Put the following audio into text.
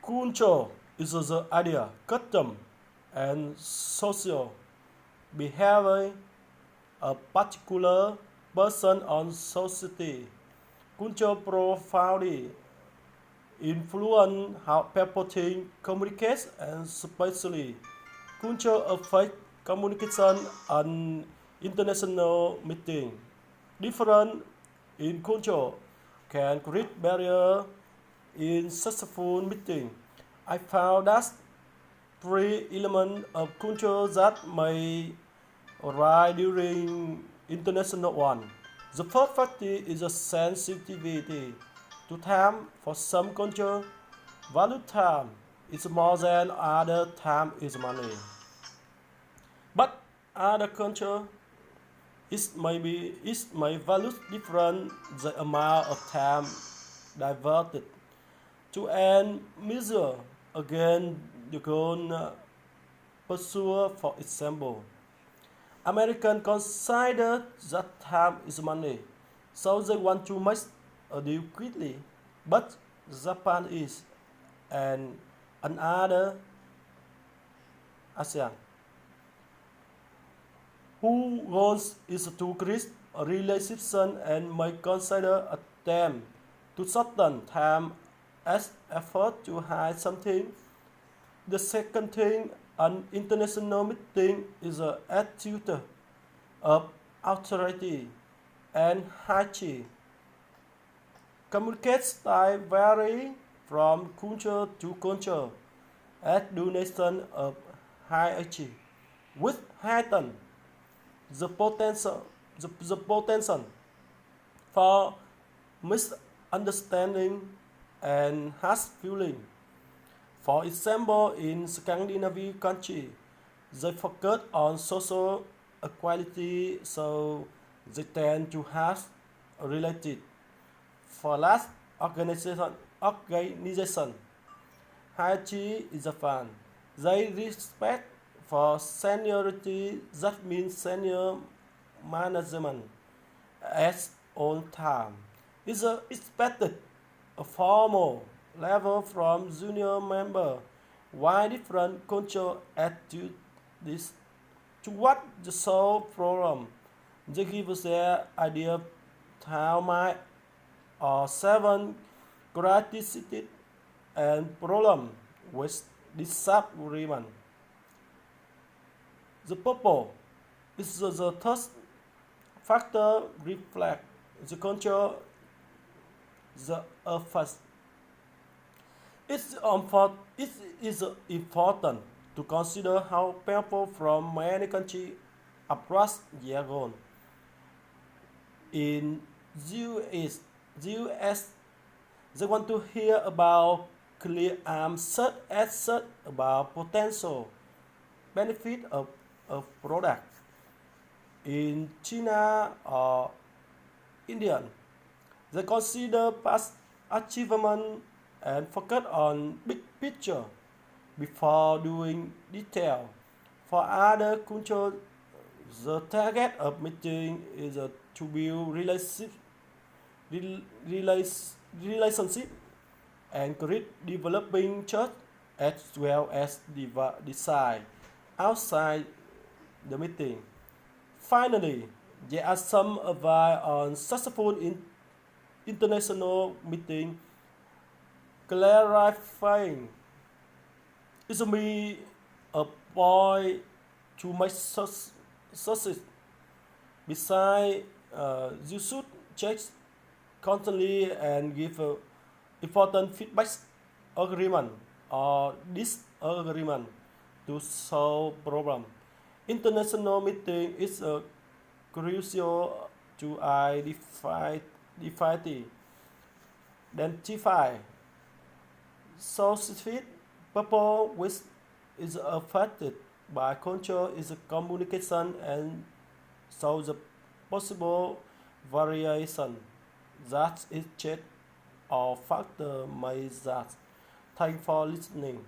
Culture is the idea, custom, and social behavior a particular person on society. Culture profoundly influence how people think, communicate, and especially culture affect communication and international meeting. Different in culture can create barrier in successful meeting. I found that three elements of culture that may arise during international one. The first factor is a sensitivity to time. For some culture, value time is more than other time is money. But other culture it may value different the amount of time diverted to an measure again the goal pursue. For example, American consider that time is money, so they want to make a deal quickly. But Japan is and another ASEAN who wants is to create a relationship and may consider attempt to shorten time as effort to hide something. The second thing, an international meeting is an attitude of authority and hierarchy. Communicate style vary from culture to culture as do nations of hierarchy, which heighten the potential, the potential for misunderstanding and harsh feeling. For example, in Scandinavian countries, they focus on social equality, so they tend to have related. For last organization hierarchy is a fan. They respect for seniority that means senior management at all time is expected a formal level from junior member. Why different culture attitude this to what the sole problem? They give us their idea of how my or seven characteristics and problem with disagreement. The purple is the third factor reflect the culture the first. It is important to consider how people from many countries approach their goal. In US, they want to hear about clear search assert about potential benefit of a product. In China or India, they consider past achievement and focus on big picture before doing detail. For other cultures, the target of meeting is to build relationship and create developing trust as well as design outside the meeting. Finally, there are some advice on successful international meeting clarifying is me a point to make success. Besides, you should check constantly and give important feedback agreement or disagreement to solve problem. International meeting is crucial to identify specific people which is affected by culture is communication and so the possible variation that is checked or factor may that. Thanks for listening.